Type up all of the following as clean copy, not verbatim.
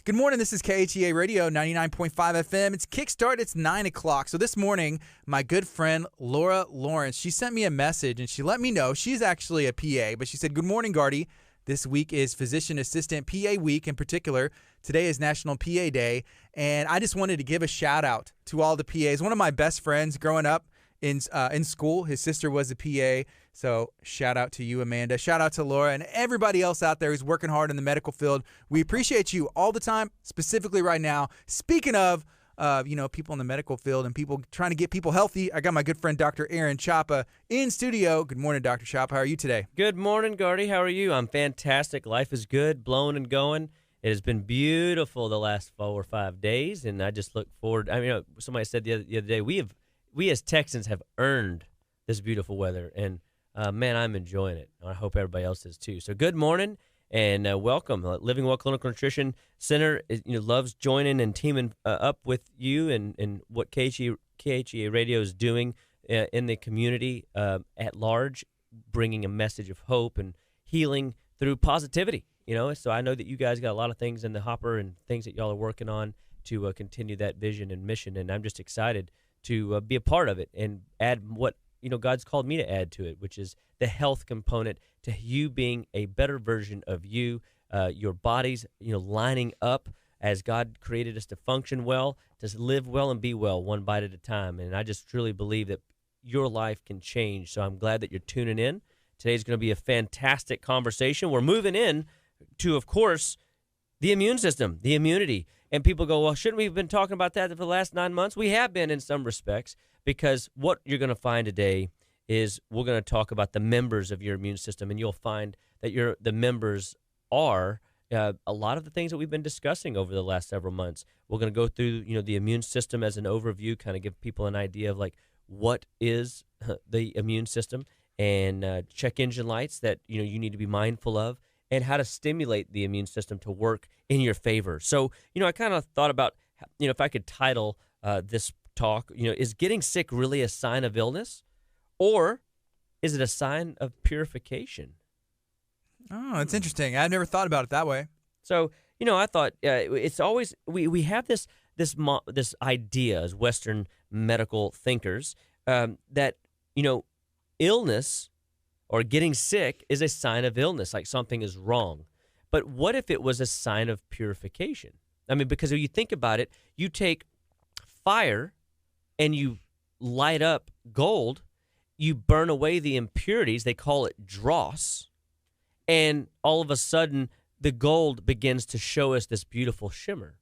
Good morning. This is KHEA Radio, 99.5 FM. It's Kickstart. It's 9 o'clock. So this morning, my good friend Laura Lawrence, she sent me a message and she let me know she's actually a PA, but she said, "Good morning, Gardy. This week is Physician Assistant PA Week in particular. Today is National PA Day, and I just wanted to give a shout out to all the PAs. One of my best friends growing up in school, his sister was a PA, so shout out to you, Amanda. Shout out to Laura and everybody else out there who's working hard in the medical field. We appreciate you all the time, specifically right now. Speaking of people in the medical field and people trying to get people healthy, I got my good friend Dr. Aaron Chapa in studio. Good morning, Dr. Chapa. How are you today? Good morning, Gardy. How are you? I'm fantastic. Life is good, blowing and going. It has been beautiful the last 4 or 5 days, and I just look forward. I mean, somebody said the other day, we as Texans have earned this beautiful weather, and man, I'm enjoying it. I hope everybody else is too. So good morning and welcome. Living Well Clinical Nutrition Center loves joining and teaming up with you and what KHEA Radio is doing in the community at large, bringing a message of hope and healing through positivity. So I know that you guys got a lot of things in the hopper and things that y'all are working on to continue that vision and mission, and I'm just excited to be a part of it and add what God's called me to add to it, which is the health component to you being a better version of you, your body's lining up as God created us to function well, to live well and be well, one bite at a time. And I just truly believe that your life can change. So I'm glad that you're tuning in. Today's going to be a fantastic conversation. We're moving in to, of course, the immune system, the immunity. And people go, well, shouldn't we have been talking about that for the last 9 months? We have been in some respects, because what you're going to find today is we're going to talk about the members of your immune system, and you'll find that the members are a lot of the things that we've been discussing over the last several months. We're going to go through the immune system as an overview, kind of give people an idea of like what is the immune system, and check engine lights that you need to be mindful of, and how to stimulate the immune system to work in your favor. So I kind of thought about if I could title this talk, is getting sick really a sign of illness, or is it a sign of purification? Oh, it's interesting. I've never thought about it that way. So, I thought it's always we have this idea as Western medical thinkers that illness or getting sick is a sign of illness, like something is wrong. But what if it was a sign of purification? I mean, because if you think about it, you take fire and you light up gold, you burn away the impurities, they call it dross, and all of a sudden the gold begins to show us this beautiful shimmer.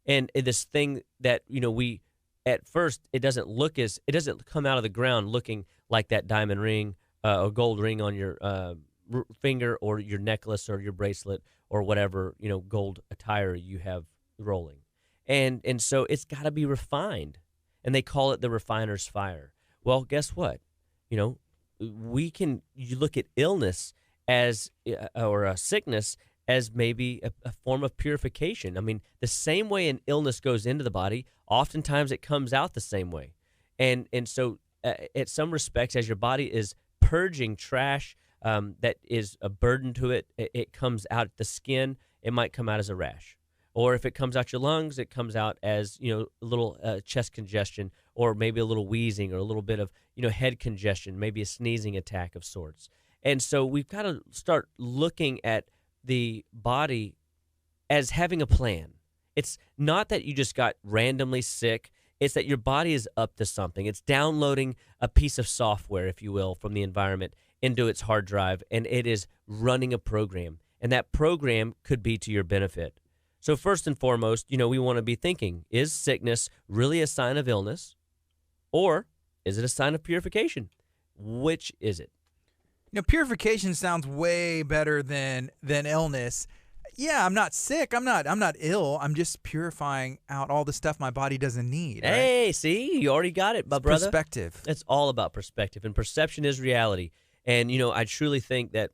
And this thing that, we, at first, it doesn't come out of the ground looking like that diamond ring or gold ring on your finger or your necklace or your bracelet or whatever, gold attire you have rolling. And so it's got to be refined. And they call it the refiner's fire. Well, guess what? You look at illness as, or a sickness as maybe a form of purification. I mean, the same way an illness goes into the body, oftentimes it comes out the same way. And so at some respects, as your body is purging trash that is a burden to it, it comes out the skin, it might come out as a rash. Or if it comes out your lungs, it comes out as, a little chest congestion, or maybe a little wheezing, or a little bit of, head congestion, maybe a sneezing attack of sorts. And so we've got to start looking at the body as having a plan. It's not that you just got randomly sick. It's that your body is up to something. It's downloading a piece of software, if you will, from the environment into its hard drive, and it is running a program. And that program could be to your benefit. So first and foremost, we want to be thinking, is sickness really a sign of illness, or is it a sign of purification? Which is it? Purification sounds way better than illness. Yeah, I'm not sick. I'm not ill. I'm just purifying out all the stuff my body doesn't need. Right? Hey, see, you already got it, my brother. Perspective. It's all about perspective, and perception is reality. And I truly think that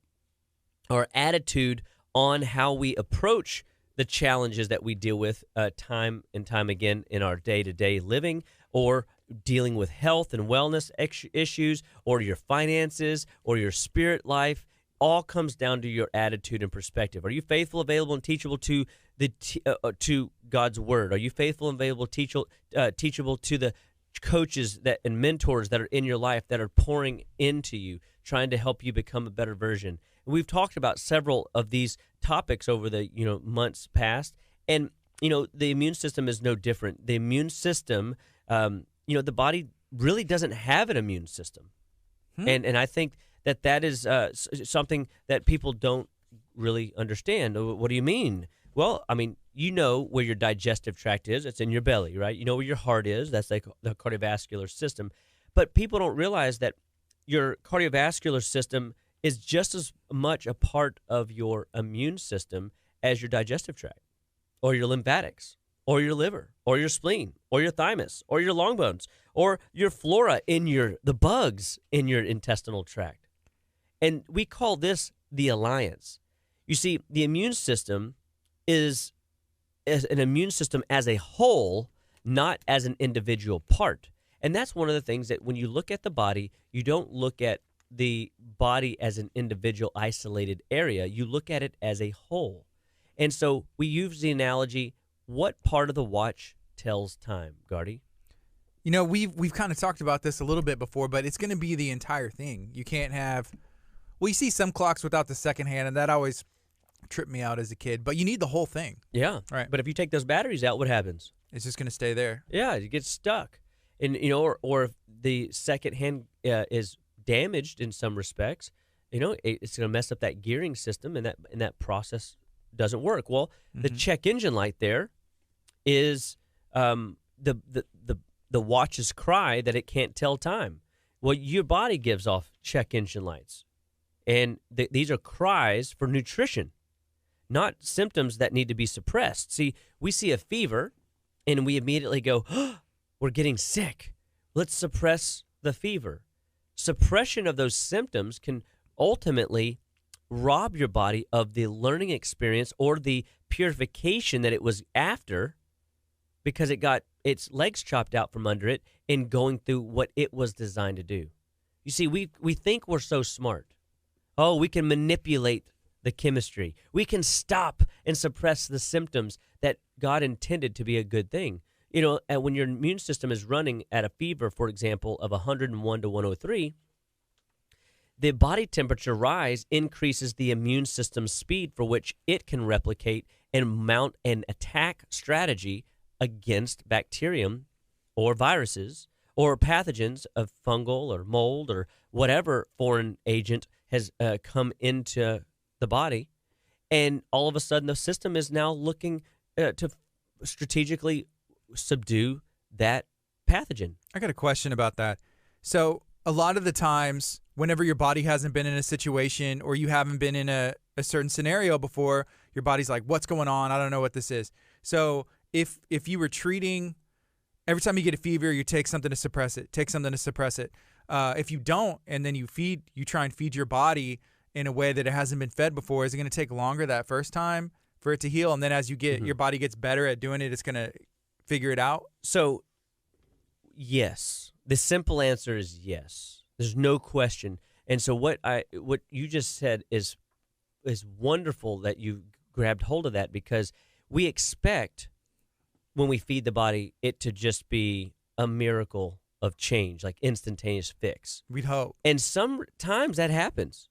our attitude on how we approach the challenges that we deal with time and time again in our day-to-day living, or dealing with health and wellness issues, or your finances, or your spirit life, all comes down to your attitude and perspective. Are you faithful, available, and teachable to to God's word? Are you faithful and available, teachable to the coaches and mentors that are in your life that are pouring into you, trying to help you become a better version? And we've talked about several of these topics over the months past, and the immune system is no different. The immune system, the body really doesn't have an immune system, and I think that is something that people don't really understand. What do you mean? Well, I mean, where your digestive tract is. It's in your belly, right? You know where your heart is. That's like the cardiovascular system. But people don't realize that your cardiovascular system is just as much a part of your immune system as your digestive tract, or your lymphatics, or your liver, or your spleen, or your thymus, or your long bones, or your flora the bugs in your intestinal tract. And we call this the alliance. You see, the immune system is an immune system as a whole, not as an individual part. And that's one of the things that when you look at the body, you don't look at the body as an individual isolated area. You look at it as a whole. And so we use the analogy, what part of the watch tells time, Gardy? We've kind of talked about this a little bit before, but it's going to be the entire thing. You can't have – you see some clocks without the second hand, and that always tripped me out as a kid. But you need the whole thing. Yeah. Right. But if you take those batteries out, what happens? It's just going to stay there. Yeah, it gets stuck. And, or if the second hand is damaged in some respects, it's going to mess up that gearing system, and that process doesn't work. Well, the check engine light there is the watch's cry that it can't tell time. Well, your body gives off check engine lights, and these are cries for nutrition, not symptoms that need to be suppressed. See, we see a fever, and we immediately go, oh, we're getting sick. Let's suppress the fever. Suppression of those symptoms can ultimately rob your body of the learning experience or the purification that it was after, because it got its legs chopped out from under it and going through what it was designed to do. You see, we think we're so smart. Oh, we can manipulate the chemistry. We can stop and suppress the symptoms that God intended to be a good thing. When your immune system is running at a fever, for example, of 101 to 103, the body temperature rise increases the immune system's speed for which it can replicate and mount an attack strategy against bacterium or viruses or pathogens of fungal or mold or whatever foreign agent has come into the body. And all of a sudden, the system is now looking to strategically subdue that pathogen. I got a question about that. So a lot of the times, whenever your body hasn't been in a situation or you haven't been in a certain scenario before, your body's like, what's going on? I don't know what this is. So if you were treating, every time you get a fever, you take something to suppress it, if you don't, and then you try and feed your body in a way that it hasn't been fed before, is it going to take longer that first time for it to heal? And then as you get your body gets better at doing it, it's going to figure it out? So, yes. The simple answer is yes. There's no question. And so what you just said is wonderful that you grabbed hold of that, because we expect when we feed the body it to just be a miracle of change, like instantaneous fix. We'd hope. And sometimes that happens.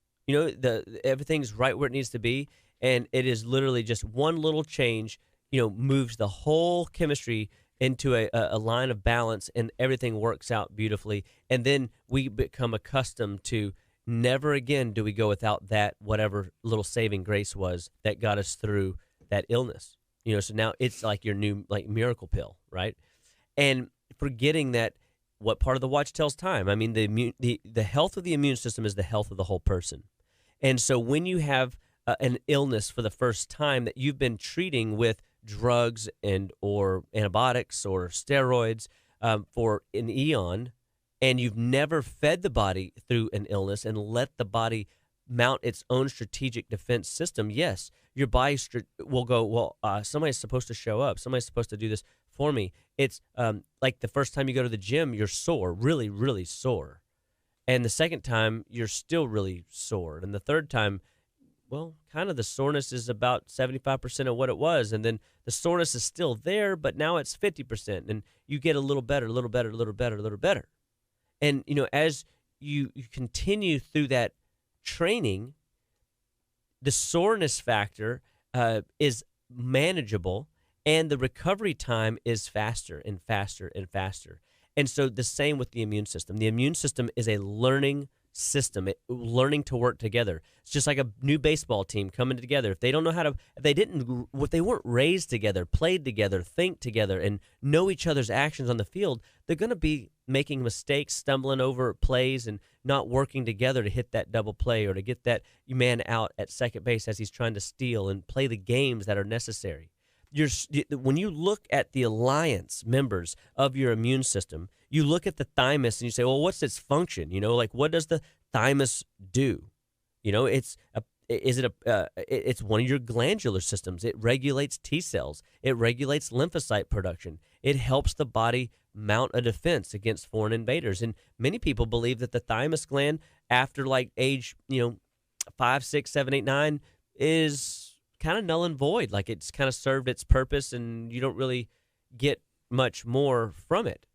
Everything's right where it needs to be, and it is literally just one little change moves the whole chemistry into a line of balance, and everything works out beautifully. And then we become accustomed to never again do we go without that whatever little saving grace was that got us through that illness. So now it's like your new miracle pill, right? And forgetting that what part of the watch tells time. I mean, the health of the immune system is the health of the whole person. And so when you have an illness for the first time that you've been treating with drugs or antibiotics or steroids for an eon, and you've never fed the body through an illness and let the body mount its own strategic defense system, yes, your body will go, well, somebody's supposed to show up. Somebody's supposed to do this for me. It's like the first time you go to the gym, you're sore, really, really sore. And the second time, you're still really sore. And the third time, well, kind of the soreness is about 75% of what it was. And then the soreness is still there, but now it's 50%. And you get a little better, a little better, a little better, a little better. And, as you continue through that training, the soreness factor is manageable, and the recovery time is faster and faster and faster. And so the same with the immune system. The immune system is a learning system, learning to work together. It's just like a new baseball team coming together. If they don't know how to, if they weren't raised together, played together, think together, and know each other's actions on the field, they're going to be making mistakes, stumbling over plays, and not working together to hit that double play or to get that man out at second base as he's trying to steal and play the games that are necessary. When you look at the alliance members of your immune system, you look at the thymus and you say, well, what's its function? What does the thymus do? It's one of your glandular systems. It regulates T cells. It regulates lymphocyte production. It helps the body mount a defense against foreign invaders. And many people believe that the thymus gland after age, 5, 6, 7, 8, 9 is kind of null and void. Like it's kind of served its purpose and you don't really get much more from it.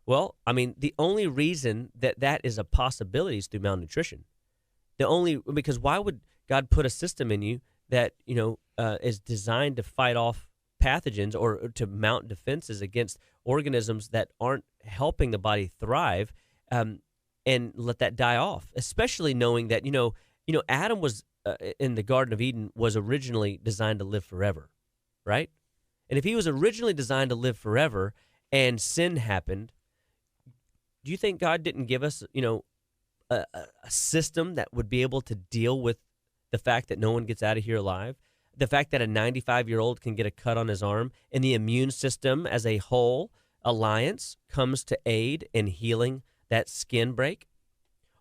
Well, the only reason that is a possibility is through malnutrition. Because why would God put a system in you that, is designed to fight off pathogens or to mount defenses against organisms that aren't helping the body thrive, and let that die off, especially knowing that, Adam was in the Garden of Eden was originally designed to live forever, right? And if he was originally designed to live forever and sin happened, do you think God didn't give us, a system that would be able to deal with the fact that no one gets out of here alive? The fact that a 95-year-old can get a cut on his arm, and the immune system as a whole alliance comes to aid in healing that skin break?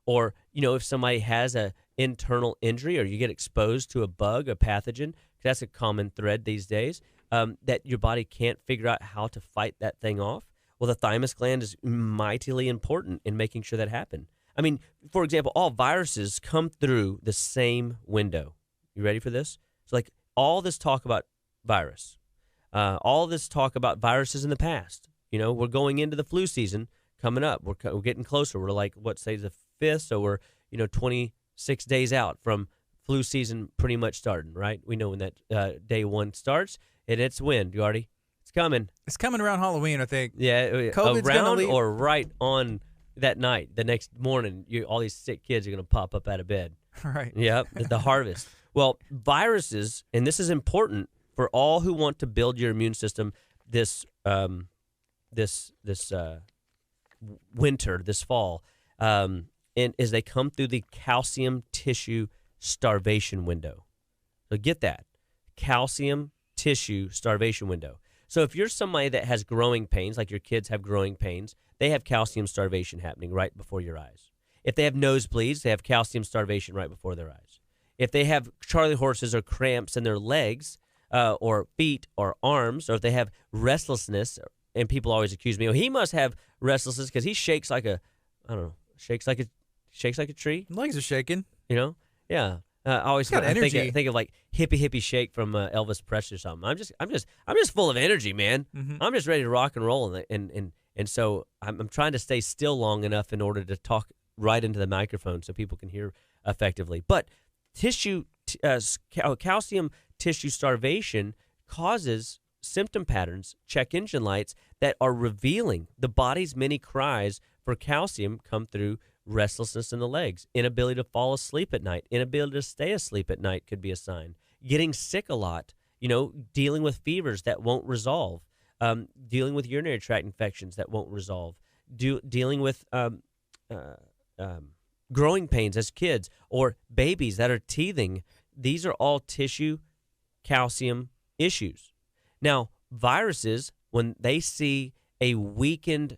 Or, if somebody has a internal injury or you get exposed to a bug, a pathogen, that's a common thread these days, that your body can't figure out how to fight that thing off. Well, the thymus gland is mightily important in making sure that happens. For example, all viruses come through the same window. You ready for this? So all this talk about virus, all this talk about viruses in the past, we're going into the flu season coming up. We're getting closer. We're say the 5th, so we're, 26 days out from flu season pretty much starting, right? We know when that day one starts, and it's when, Gardy? It's coming. It's coming around Halloween, I think. Yeah, COVID's around leave. Or right on that night, the next morning, all these sick kids are going to pop up out of bed. Right. Yep, the harvest. Well, viruses, and this is important for all who want to build your immune system this winter, this fall, and as they come through the calcium tissue starvation window. So get that, calcium tissue starvation window. So if you're somebody that has growing pains, like your kids have growing pains, they have calcium starvation happening right before your eyes. If they have nosebleeds, they have calcium starvation right before their eyes. If they have Charlie horses or cramps in their legs or feet or arms, or if they have restlessness, and people always accuse me, he must have restlessness because he shakes like a tree. Legs are shaking. Yeah. I always think of like hippie shake from Elvis Presley or something. I'm just full of energy, man. Mm-hmm. I'm just ready to rock and roll, and so I'm trying to stay still long enough in order to talk right into the microphone so people can hear effectively. But calcium tissue starvation causes symptom patterns, check engine lights that are revealing the body's many cries for calcium come through restlessness in the legs, inability to fall asleep at night, inability to stay asleep at night could be a sign. Getting sick a lot, dealing with fevers that won't resolve, dealing with urinary tract infections that won't resolve, dealing with growing pains as kids or babies that are teething. These are all tissue calcium issues. Now, viruses, when they see a weakened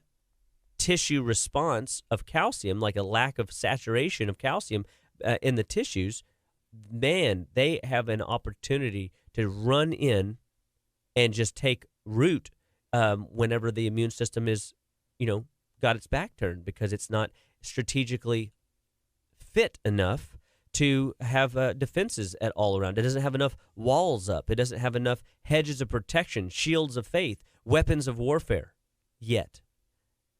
tissue response of calcium, like a lack of saturation of calcium in the tissues, man, they have an opportunity to run in and just take root whenever the immune system is, got its back turned because it's not strategically fit enough to have defenses at all around. It doesn't have enough walls up. It doesn't have enough hedges of protection, shields of faith, weapons of warfare yet.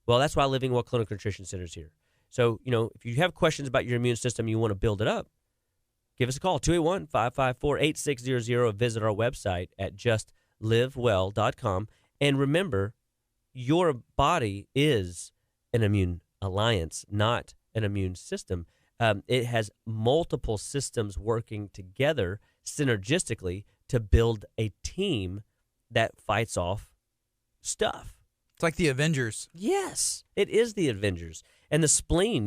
Well, that's why Living Well Clinical Nutrition Center is here. So, if you have questions about your immune system, you want to build it up, give us a call, 281-554-8600, or visit our website at justlivewell.com. And remember, your body is an immune alliance, not an immune system. It has multiple systems working together synergistically to build a team that fights off stuff. It's like the Avengers. Yes, it is the Avengers. And the spleen,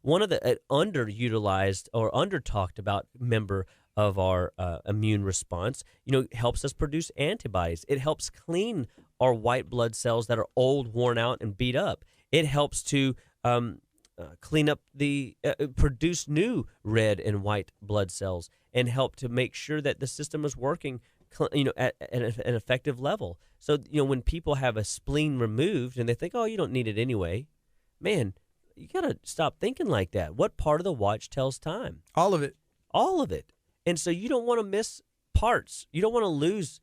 one of the underutilized or under-talked about member of our immune response, helps us produce antibodies. It helps clean our white blood cells that are old, worn out, and beat up. It helps to clean up produce new red and white blood cells and help to make sure that the system is working at an effective level. So, when people have a spleen removed and they think, oh, you don't need it anyway, man, you got to stop thinking like that. What part of the watch tells time? All of it. All of it. And so you don't want to miss parts. You don't want to lose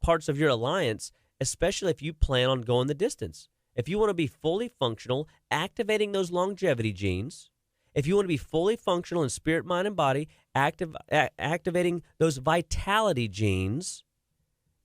parts of your alliance, especially if you plan on going the distance. If you want to be fully functional, activating those longevity genes, if you want to be fully functional in spirit, mind, and body, activating those vitality genes,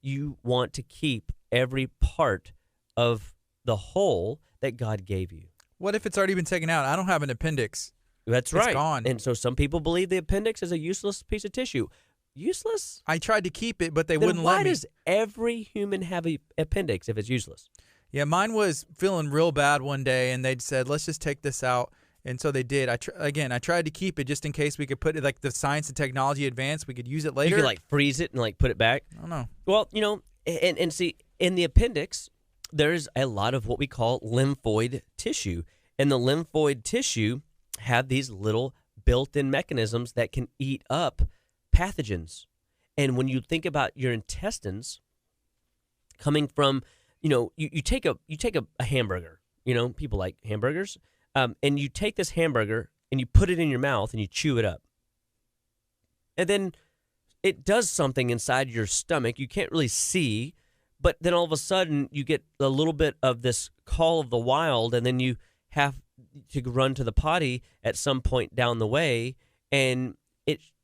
you want to keep every part of the whole that God gave you. What if it's already been taken out? I don't have an appendix. That's right. It's gone. And so some people believe the appendix is a useless piece of tissue. Useless? I tried to keep it, but they Then wouldn't let me. Why does every human have an appendix if it's useless? Yeah, mine was feeling real bad one day, and they'd said, let's just take this out. And so they did. I tried to keep it just in case we could put it, like the science and technology advanced, we could use it later. You could freeze it and put it back? I don't know. Well, and see, in the appendix, there's a lot of what we call lymphoid tissue. And the lymphoid tissue have these little built-in mechanisms that can eat up pathogens. And when you think about your intestines coming from, you take a hamburger, people like hamburgers, and you take this hamburger and you put it in your mouth and you chew it up. And then it does something inside your stomach you can't really see, but then all of a sudden you get a little bit of this call of the wild, and then you have to run to the potty at some point down the way, and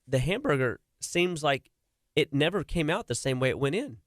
the hamburger seems like it never came out the same way it went in.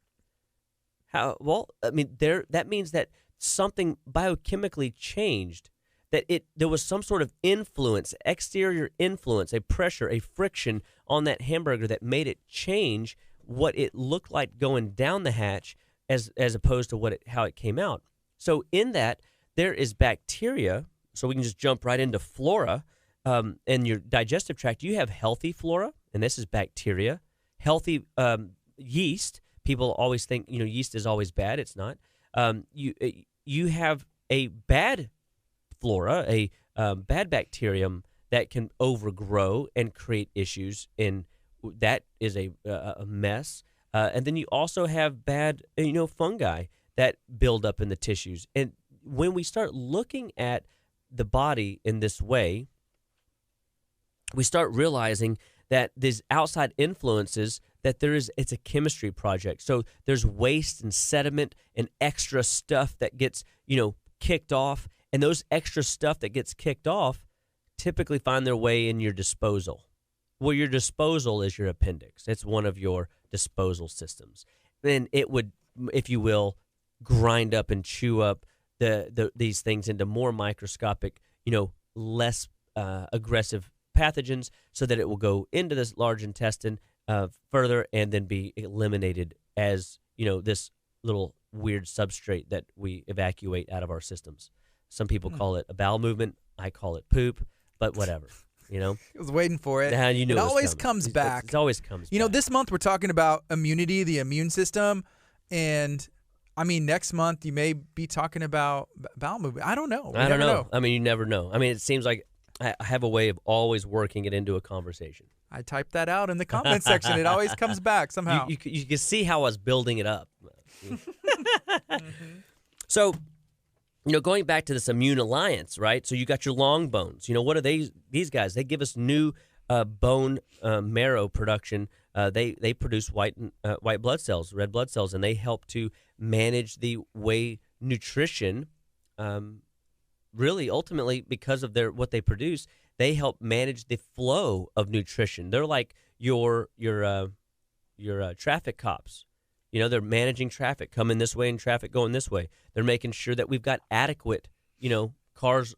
How? Well, I mean, that means that something biochemically changed, that there was some sort of influence, exterior influence, a pressure, a friction on that hamburger that made it change what it looked like going down the hatch as opposed to how it came out. So in that, there is bacteria, so we can just jump right into flora. In your digestive tract, you have healthy flora, and this is bacteria. Healthy yeast. People always think, yeast is always bad. It's not. You have a bad flora, a bad bacterium that can overgrow and create issues, and that is a mess. And then you also have bad, fungi that build up in the tissues. And when we start looking at the body in this way, we start realizing that these outside influences, that it's a chemistry project. So there's waste and sediment and extra stuff that gets, kicked off. And those extra stuff that gets kicked off typically find their way in your disposal. Well, your disposal is your appendix. It's one of your disposal systems. Then it would, if you will, grind up and chew up these things into more microscopic, less aggressive pathogens, so that it will go into this large intestine further and then be eliminated as, this little weird substrate that we evacuate out of our systems. Some people call it a bowel movement. I call it poop, but whatever, I was waiting for it. It always comes back. It always comes back. This month we're talking about immunity, the immune system, and next month you may be talking about bowel movement. I don't know. I don't know. You never know. It seems like I have a way of always working it into a conversation. I typed that out in the comment section. It always comes back somehow. You can see how I was building it up. So going back to this immune alliance, right? So you got your long bones. What are these guys? They give us new bone marrow production. They produce white blood cells, red blood cells, and they help to manage the way nutrition. Really, ultimately, because of what they produce, they help manage the flow of nutrition. They're like your traffic cops. They're managing traffic coming this way and traffic going this way. They're making sure that we've got adequate, cars.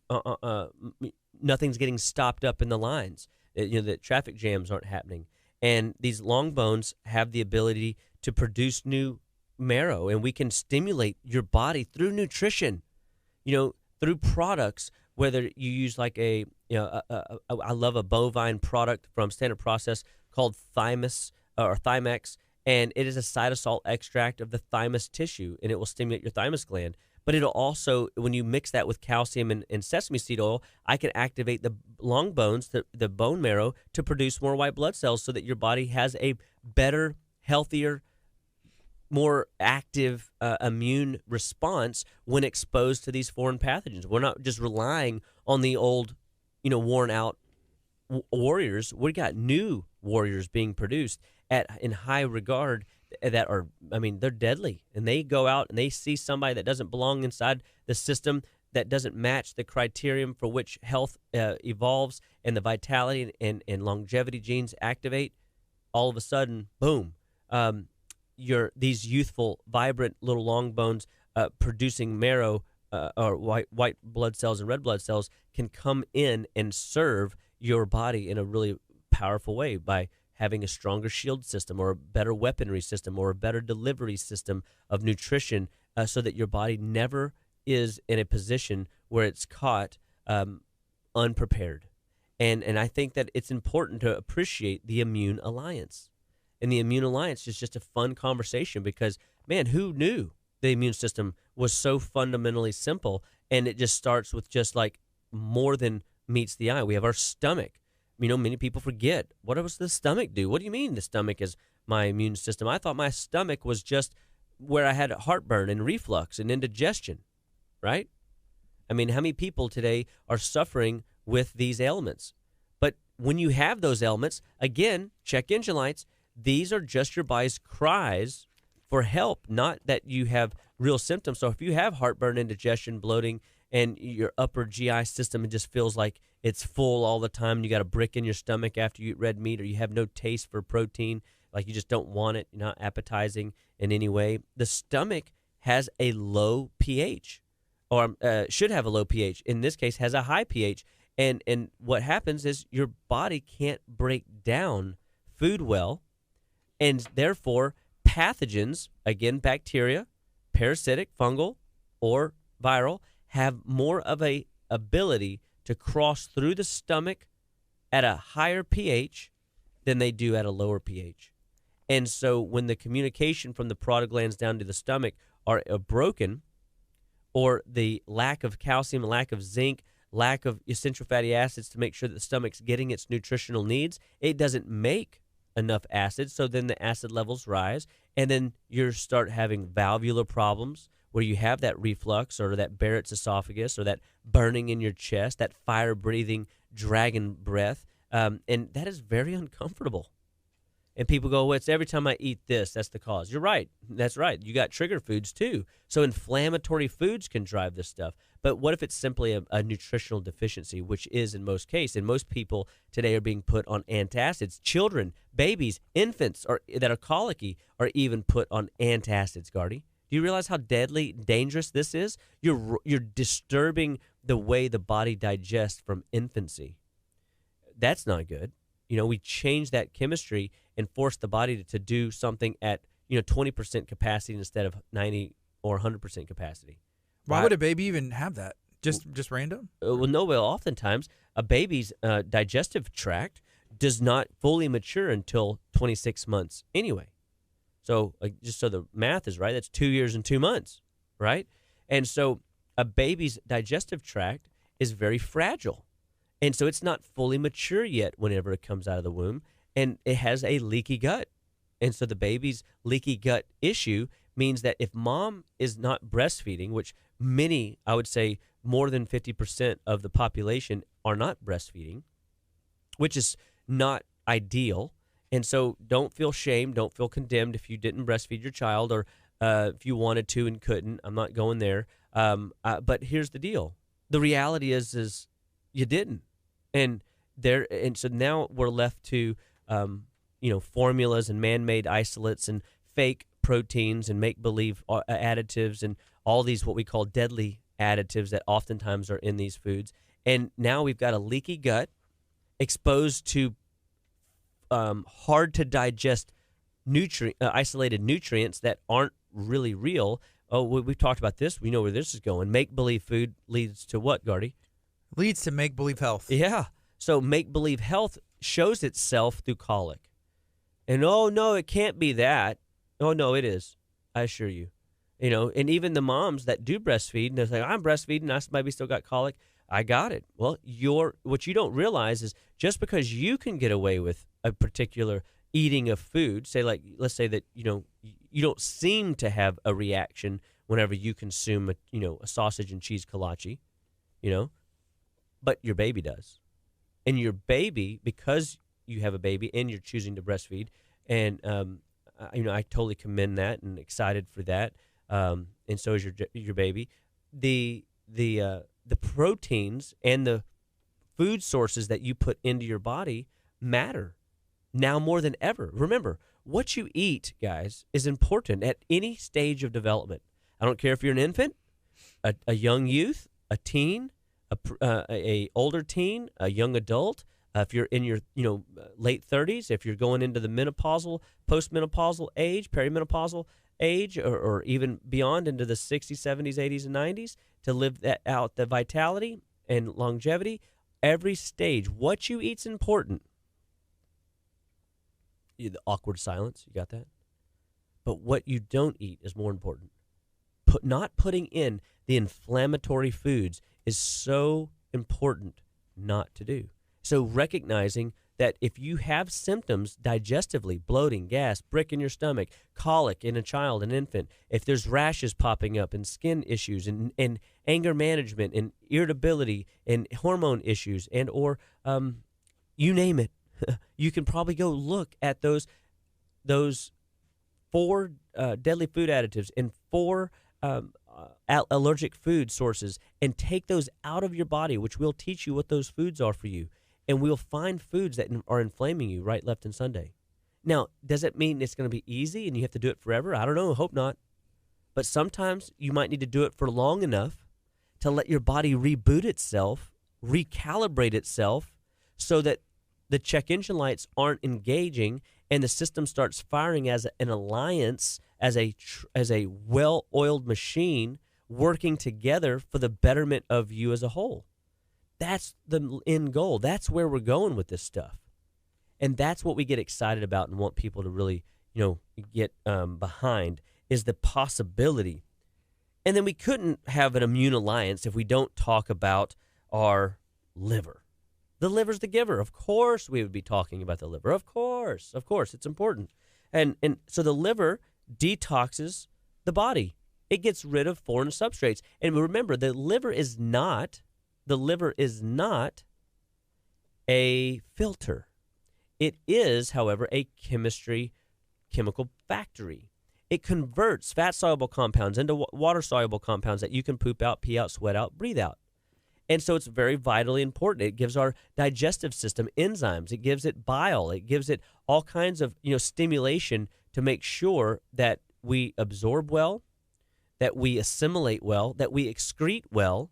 Nothing's getting stopped up in the lines. That traffic jams aren't happening. And these long bones have the ability to produce new marrow, and we can stimulate your body through nutrition, through products, whether you use like I love a bovine product from Standard Process called Thymus or Thymex, and it is a cytosol extract of the thymus tissue, and it will stimulate your thymus gland. But it'll also, when you mix that with calcium and sesame seed oil, I can activate the long bones, the bone marrow, to produce more white blood cells so that your body has a better, healthier, more active immune response when exposed to these foreign pathogens. We're not just relying on the old, worn out warriors. We got new warriors being produced in high regard that are, they're deadly. And they go out and they see somebody that doesn't belong inside the system, that doesn't match the criterion for which health evolves and the vitality and longevity genes activate. All of a sudden, boom, these youthful, vibrant little long bones producing marrow or white blood cells and red blood cells can come in and serve your body in a really powerful way by having a stronger shield system or a better weaponry system or a better delivery system of nutrition so that your body never is in a position where it's caught unprepared. And I think that it's important to appreciate the immune alliance. And the immune alliance is just a fun conversation because, man, who knew the immune system was so fundamentally simple? And it just starts with just like more than meets the eye. We have our stomach. Many people forget. What does the stomach do? What do you mean the stomach is my immune system? I thought my stomach was just where I had heartburn and reflux and indigestion, right? How many people today are suffering with these ailments? But when you have those ailments, again, check engine lights. These are just your body's cries for help, not that you have real symptoms. So if you have heartburn, indigestion, bloating, and your upper GI system just feels like it's full all the time, and you got a brick in your stomach after you eat red meat, or you have no taste for protein, like you just don't want it, you're not appetizing in any way, the stomach has a low pH, or should have a low pH. In this case, has a high pH. And what happens is your body can't break down food well, and therefore pathogens, again, bacteria, parasitic, fungal, or viral, have more of a ability to cross through the stomach at a higher pH than they do at a lower pH. And so when the communication from the parotid glands down to the stomach are broken, or the lack of calcium, lack of zinc, lack of essential fatty acids to make sure that the stomach's getting its nutritional needs, it doesn't make enough acid, so then the acid levels rise, and then you start having valvular problems where you have that reflux or that Barrett's esophagus or that burning in your chest, that fire-breathing dragon breath, and that is very uncomfortable. And people go, well, it's every time I eat this, that's the cause. You're right. That's right. You got trigger foods too. So inflammatory foods can drive this stuff. But what if it's simply a nutritional deficiency, which is in most cases, and most people today are being put on antacids. Children, babies, infants that are colicky are even put on antacids, Gardy. Do you realize how deadly, dangerous this is? You're disturbing the way the body digests from infancy. That's not good. We change that chemistry and force the body to do something at 20% capacity instead of 90 or 100% capacity. Why would a baby even have that? Just random? Well, no. Well, oftentimes a baby's digestive tract does not fully mature until 26 months anyway. So just so the math is right, that's 2 years and 2 months, right? And so a baby's digestive tract is very fragile. And so it's not fully mature yet whenever it comes out of the womb, and it has a leaky gut. And so the baby's leaky gut issue means that if mom is not breastfeeding, which many, I would say more than 50% of the population are not breastfeeding, which is not ideal. And so don't feel shame, don't feel condemned if you didn't breastfeed your child, or if you wanted to and couldn't. I'm not going there. But here's the deal. The reality is you didn't. And so now we're left to formulas and man-made isolates and fake proteins and make-believe additives and all these what we call deadly additives that oftentimes are in these foods. And now we've got a leaky gut, exposed to hard to digest isolated nutrients that aren't really real. Oh, we've talked about this. We know where this is going. Make-believe food leads to what, Gardy? Leads to make-believe health. Yeah. So make-believe health shows itself through colic. And, oh, no, it can't be that. Oh, no, it is. I assure you. And even the moms that do breastfeed, and they're like, I'm breastfeeding, I maybe still got colic. I got it. Well, what you don't realize is just because you can get away with a particular eating of food, let's say that, you don't seem to have a reaction whenever you consume a sausage and cheese kolache, but your baby does. And your baby, because you have a baby and you're choosing to breastfeed, and I totally commend that and excited for that. And so is your baby. The proteins and the food sources that you put into your body matter now more than ever. Remember, what you eat, guys, is important at any stage of development. I don't care if you're an infant, a young youth, a teen, a older teen, a young adult. If you're in your late 30s, if you're going into the menopausal, postmenopausal age, perimenopausal age, or even beyond into the 60s, 70s, 80s, and 90s, to live that out, the vitality and longevity, every stage, what you eat's important. The awkward silence, you got that? But what you don't eat is more important. Not putting in the inflammatory foods is so important not to do. So recognizing that if you have symptoms digestively, bloating, gas, brick in your stomach, colic in a child, an infant, if there's rashes popping up and skin issues and anger management and irritability and hormone issues and or you name it, you can probably go look at those 4 deadly food additives and 4 allergic food sources and take those out of your body, which will teach you what those foods are for you. And we'll find foods that are inflaming you right, left, and Sunday. Now, does it mean it's going to be easy and you have to do it forever? I don't know. Hope not. But sometimes you might need to do it for long enough to let your body reboot itself, recalibrate itself, so that the check engine lights aren't engaging and the system starts firing as an alliance, as a well-oiled machine working together for the betterment of you as a whole. That's the end goal. That's where we're going with this stuff. And that's what we get excited about and want people to really, get behind, is the possibility. And then we couldn't have an immune alliance if we don't talk about our liver. The liver's the giver. Of course we would be talking about the liver. Of course, it's important. And so the liver detoxes the body. It gets rid of foreign substrates. And remember, the liver is not a filter. It is, however, a chemical factory. It converts fat-soluble compounds into water-soluble compounds that you can poop out, pee out, sweat out, breathe out. And so it's very vitally important. It gives our digestive system enzymes. It gives it bile. It gives it all kinds of stimulation to make sure that we absorb well, that we assimilate well, that we excrete well,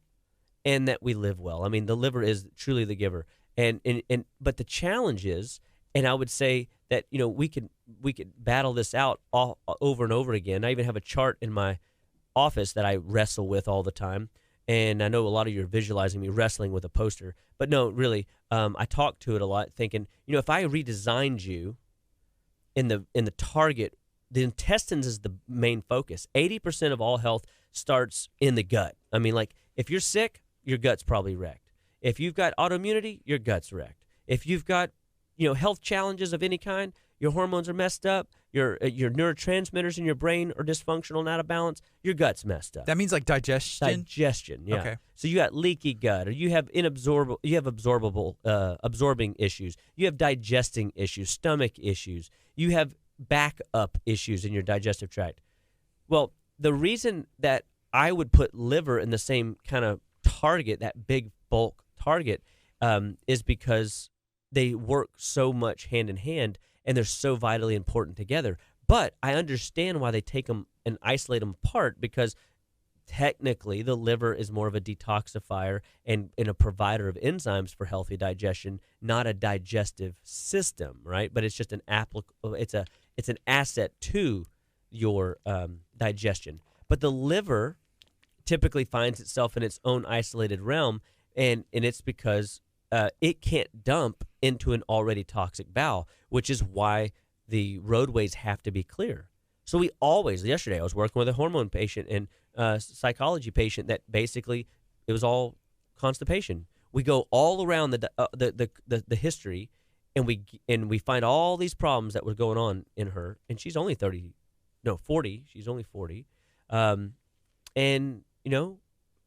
and that we live well. I mean, the liver is truly the giver. But the challenge is, and I would say that we could battle this out over and over again. I even have a chart in my office that I wrestle with all the time. And I know a lot of you are visualizing me wrestling with a poster, but no, really, I talk to it a lot, thinking, if I redesigned you in the target, the intestines is the main focus. 80% of all health starts in the gut. I mean, like, if you're sick, your gut's probably wrecked. If you've got autoimmunity, your gut's wrecked. If you've got health challenges of any kind, your hormones are messed up, your neurotransmitters in your brain are dysfunctional and out of balance, your gut's messed up. That means like digestion? Digestion, yeah. Okay. So you got leaky gut, or you have absorbing issues. You have digesting issues, stomach issues. You have backup issues in your digestive tract. Well, the reason that I would put liver in the same kind of target, that big bulk target, is because they work so much hand in hand and they're so vitally important together. But I understand why they take them and isolate them apart, because technically the liver is more of a detoxifier and a provider of enzymes for healthy digestion, not a digestive system, right? But it's just it's an asset to your digestion. But the liver typically finds itself in its own isolated realm, and it's because it can't dump into an already toxic bowel, which is why the roadways have to be clear. So yesterday I was working with a hormone patient and psychology patient that basically it was all constipation. We go all around the history, and we find all these problems that were going on in her, and she's only 40. She's only 40. And,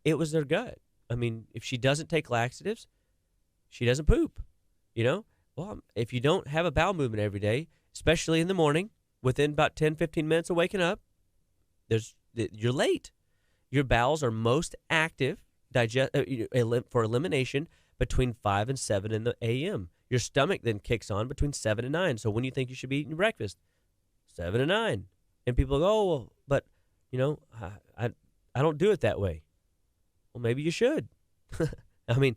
it was their gut. I mean, if she doesn't take laxatives, she doesn't poop, Well, if you don't have a bowel movement every day, especially in the morning, within about 10, 15 minutes of waking up, you're late. Your bowels are most active for elimination between 5 and 7 in the a.m. Your stomach then kicks on between 7 and 9. So when you think you should be eating breakfast, 7 and 9. And people go, oh, well, but, I don't do it that way. Well, maybe you should. I mean,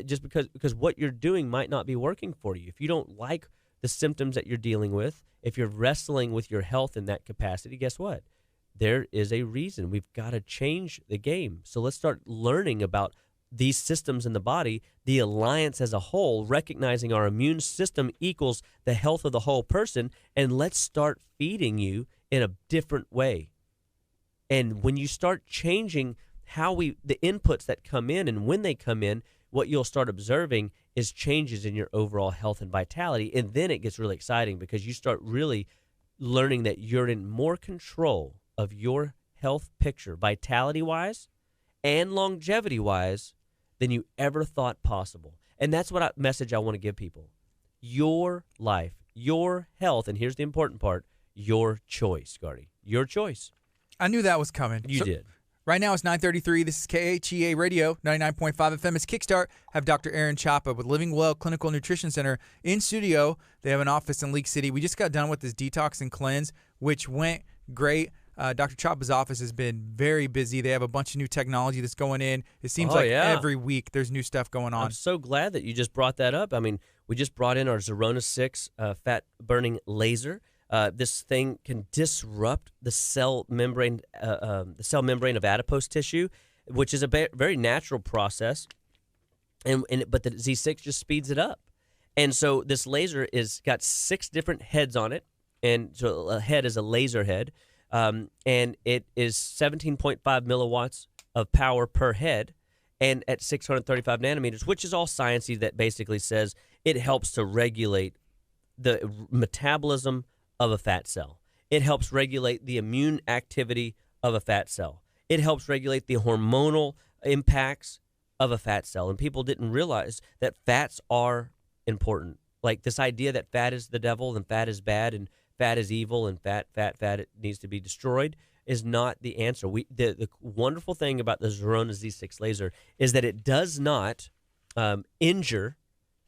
just because what you're doing might not be working for you. If you don't like the symptoms that you're dealing with, if you're wrestling with your health in that capacity, guess what? There is a reason. We've got to change the game. So let's start learning about these systems in the body, the alliance as a whole, recognizing our immune system equals the health of the whole person, and let's start feeding you in a different way. And when you start changing the inputs that come in and when they come in, what you'll start observing is changes in your overall health and vitality. And then it gets really exciting because you start really learning that you're in more control of your health picture, vitality-wise and longevity-wise, than you ever thought possible. And that's what message I want to give people. Your life, your health, and here's the important part, your choice, Gardy. Your choice. I knew that was coming. You did. Right now it's 9:33. This is KHEA Radio, 99.5 FM. It's Kickstart. Have Dr. Aaron Chapa with Living Well Clinical Nutrition Center in studio. They have an office in Leak City. We just got done with this detox and cleanse, which went great. Dr. Chapa's office has been very busy. They have a bunch of new technology that's going in. It seems every week there's new stuff going on. I'm so glad that you just brought that up. I mean, we just brought in our Zerona 6 fat-burning laser. This thing can disrupt the cell membrane of adipose tissue, which is a very natural process. But the Z6 just speeds it up. And so this laser got 6 different heads on it, and so a head is a laser head. And it is 17.5 milliwatts of power per head, and at 635 nanometers, which is all sciencey, that basically says it helps to regulate the metabolism of a fat cell. It helps regulate the immune activity of a fat cell. It helps regulate the hormonal impacts of a fat cell. And people didn't realize that fats are important. Like this idea that fat is the devil and fat is bad and fat is evil and fat, it needs to be destroyed is not the answer. The wonderful thing about the Zerona Z6 laser is that it does not injure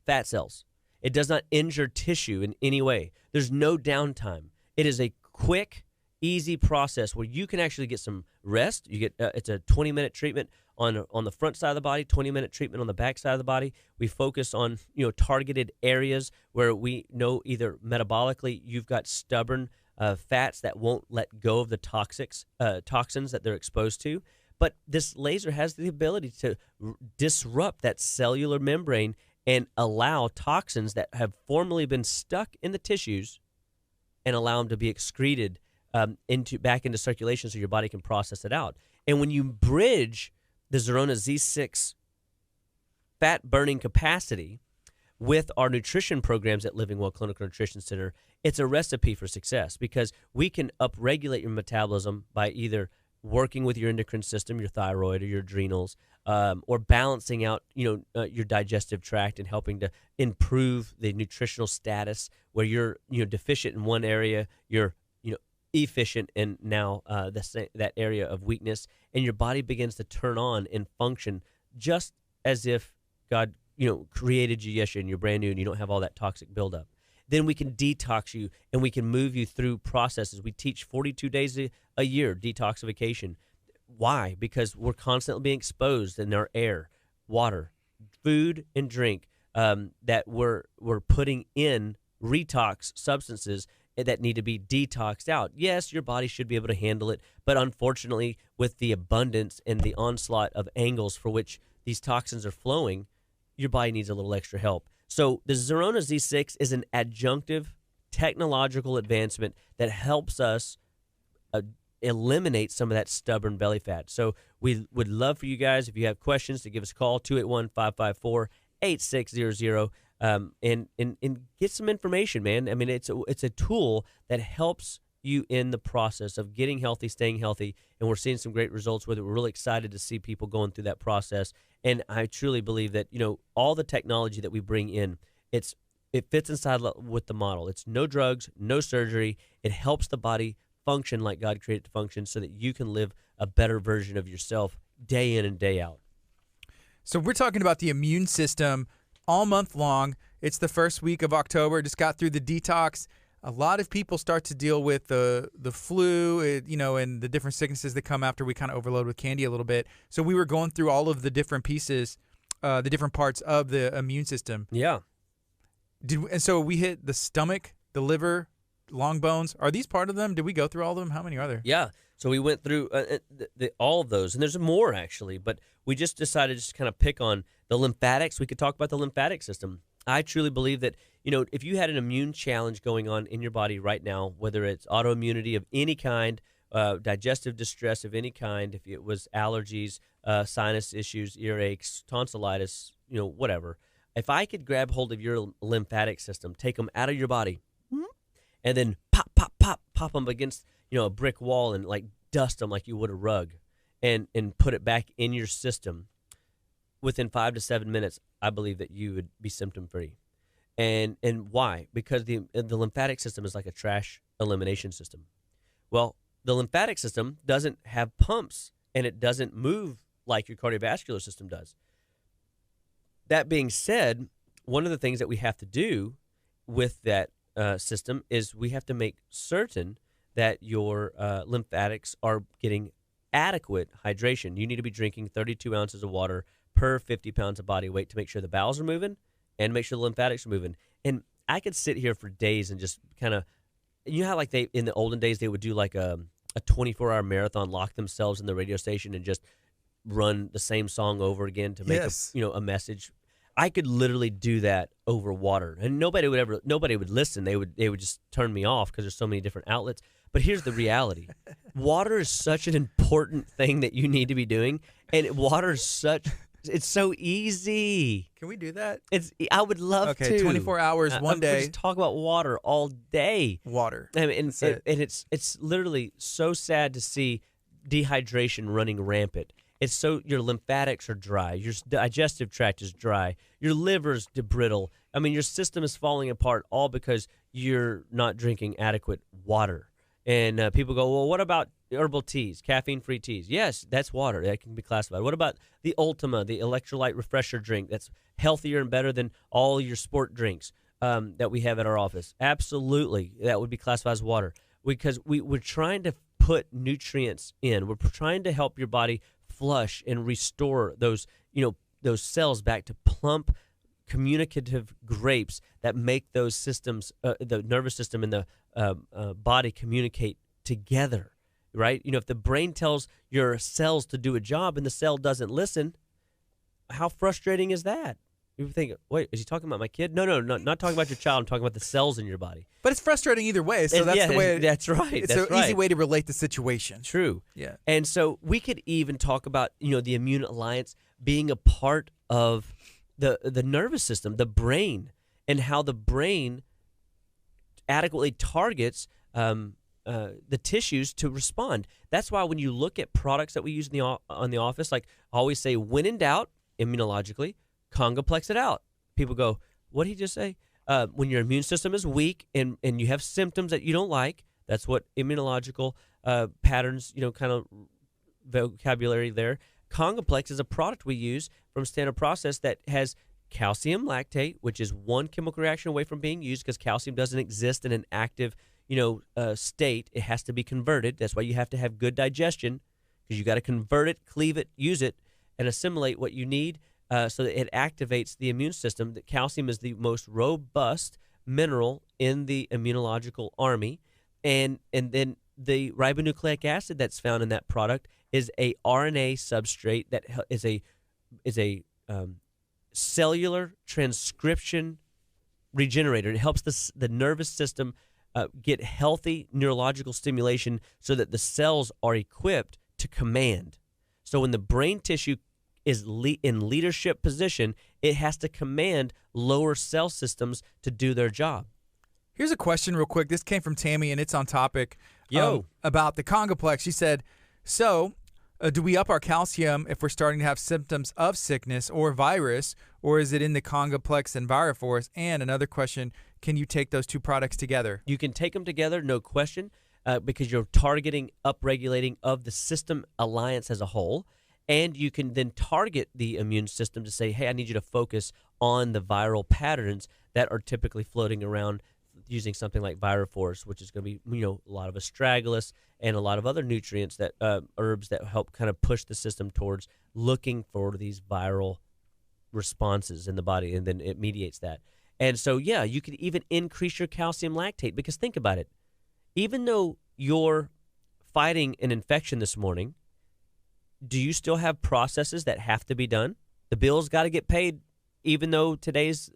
fat cells. It does not injure tissue in any way. There's no downtime. It is a quick, easy process where you can actually get some rest. You get it's a 20-minute treatment on the front side of the body, 20-minute treatment on the back side of the body. We focus on targeted areas where we know either metabolically you've got stubborn fats that won't let go of the toxins that they're exposed to. But this laser has the ability to disrupt that cellular membrane and allow toxins that have formerly been stuck in the tissues and allow them to be excreted back into circulation so your body can process it out. And when you bridge the Zerona Z6 fat burning capacity with our nutrition programs at Living Well Clinical Nutrition Center, it's a recipe for success because we can upregulate your metabolism by either working with your endocrine system, your thyroid or your adrenals, or balancing out, your digestive tract and helping to improve the nutritional status where you're, deficient in one area, you're, efficient in now that area of weakness, and your body begins to turn on and function just as if God, created you yesterday and you're brand new and you don't have all that toxic buildup. Then we can detox you and we can move you through processes. We teach 42 days a year detoxification. Why? Because we're constantly being exposed in our air, water, food, and drink that we're putting in retox substances that need to be detoxed out. Yes, your body should be able to handle it, but unfortunately, with the abundance and the onslaught of angles for which these toxins are flowing, your body needs a little extra help. So the Zerona Z6 is an adjunctive technological advancement that helps us eliminate some of that stubborn belly fat. So we would love for you guys, if you have questions, to give us a call, 281-554-8600, and get some information, man. I mean, it's a tool that helps you in the process of getting healthy, staying healthy, and we're seeing some great results with it. We're really excited to see people going through that process, and I truly believe that, all the technology that we bring in, it fits inside with the model. It's no drugs, no surgery. It helps the body function like God created it to function so that you can live a better version of yourself day in and day out. So we're talking about the immune system all month long. It's the first week of October. Just got through the detox. A lot of people start to deal with the flu, and the different sicknesses that come after we kind of overload with candy a little bit. So we were going through all of the different pieces, the different parts of the immune system. Yeah. And so we hit the stomach, the liver, long bones. Are these part of them? Did we go through all of them? How many are there? Yeah. So we went through all of those, and there's more actually, but we just decided to just kind of pick on the lymphatics. We could talk about the lymphatic system. I truly believe that, if you had an immune challenge going on in your body right now, whether it's autoimmunity of any kind, digestive distress of any kind, if it was allergies, sinus issues, earaches, tonsillitis, whatever, if I could grab hold of your lymphatic system, take them out of your body, and then pop them against, a brick wall and like dust them like you would a rug, and put it back in your system, within 5 to 7 minutes, I believe that you would be symptom free. And why? Because the lymphatic system is like a trash elimination system. Well, the lymphatic system doesn't have pumps, and it doesn't move like your cardiovascular system does. That being said, one of the things that we have to do with that system is we have to make certain that your lymphatics are getting adequate hydration. You need to be drinking 32 ounces of water per 50 pounds of body weight to make sure the bowels are moving and make sure the lymphatics are moving. And I could sit here for days and just kind of, how like in the olden days, they would do like a 24-hour marathon, lock themselves in the radio station and just run the same song over again to make a message. I could literally do that over water, and nobody would listen. They would just turn me off because there's so many different outlets. But here's the reality. Water is such an important thing that you need to be doing, and water is it's so easy. Can we do that? I would love to. Okay, 24 hours, one day. Just talk about water all day. Water. I mean, it's literally so sad to see dehydration running rampant. It's so your lymphatics are dry, your digestive tract is dry, your liver's brittle. I mean, your system is falling apart all because you're not drinking adequate water. And people go, well, what about herbal teas, caffeine-free teas? Yes, that's water. That can be classified. What about the Ultima, the electrolyte refresher drink that's healthier and better than all your sport drinks that we have at our office? Absolutely, that would be classified as water because we're trying to put nutrients in. We're trying to help your body flush and restore those cells back to plump, communicative grapes that make those systems, the nervous system and the body communicate together, right? If the brain tells your cells to do a job and the cell doesn't listen, how frustrating is that? You think, wait, is he talking about my kid? No, not talking about your child. I'm talking about the cells in your body. But it's frustrating either way. So that's the way. That's right. It's an easy way to relate the situation. True. Yeah. And so we could even talk about the Immune Alliance being a part of the nervous system, the brain, and how the brain adequately targets the tissues to respond. That's why when you look at products that we use on the office, like I always say, when in doubt, immunologically, Congoplex it out. People go, what did he just say? When your immune system is weak and you have symptoms that you don't like, that's what immunological patterns, kind of vocabulary there. Congoplex is a product we use from Standard Process that has calcium lactate, which is one chemical reaction away from being used because calcium doesn't exist in an active state. It has to be converted. That's why you have to have good digestion, because you got to convert it, cleave it, use it, and assimilate what you need so that it activates the immune system. That calcium is the most robust mineral in the immunological army, and then the ribonucleic acid that's found in that product is a RNA substrate that is a cellular transcription regenerator. It helps the nervous system get healthy neurological stimulation so that the cells are equipped to command. So when the brain tissue is in leadership position, it has to command lower cell systems to do their job. Here's a question real quick. This came from Tammy, and it's on topic about the Congoplex. She said, do we up our calcium if we're starting to have symptoms of sickness or virus, or is it in the Congoplex and Viroforce? And another question, can you take those two products together? You can take them together, no question, because you're targeting upregulating of the system alliance as a whole. And you can then target the immune system to say, hey, I need you to focus on the viral patterns that are typically floating around using something like Viroforce, which is going to be, a lot of astragalus and a lot of other nutrients that herbs that help kind of push the system towards looking for these viral responses in the body, and then it mediates that. And so, you could even increase your calcium lactate, because think about it. Even though you're fighting an infection this morning, do you still have processes that have to be done? The bills got to get paid, even though today's,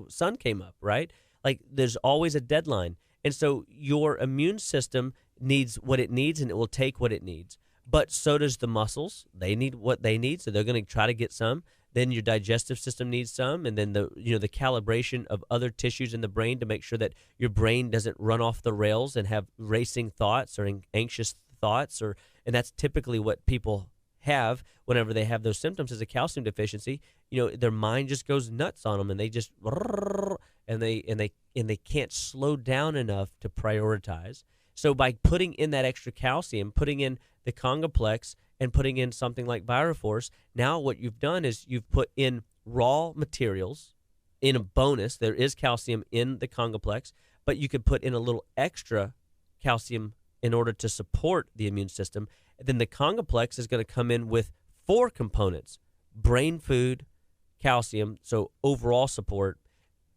sun came up, right? Like, there's always a deadline. And so your immune system needs what it needs, and it will take what it needs. But so does the muscles. They need what they need, so they're going to try to get some. Then your digestive system needs some, and then the calibration of other tissues in the brain to make sure that your brain doesn't run off the rails and have racing thoughts or anxious thoughts, and that's typically what people have whenever they have those symptoms as a calcium deficiency. Their mind just goes nuts on them, and they just and they can't slow down enough to prioritize. So by putting in that extra calcium, putting in the Congoplex, and putting in something like Viroforce, now what you've done is you've put in raw materials in a bonus. There is calcium in the Congoplex, but you could put in a little extra calcium in order to support the immune system. And then the Congoplex is going to come in with 4 components: brain food, calcium, so overall support,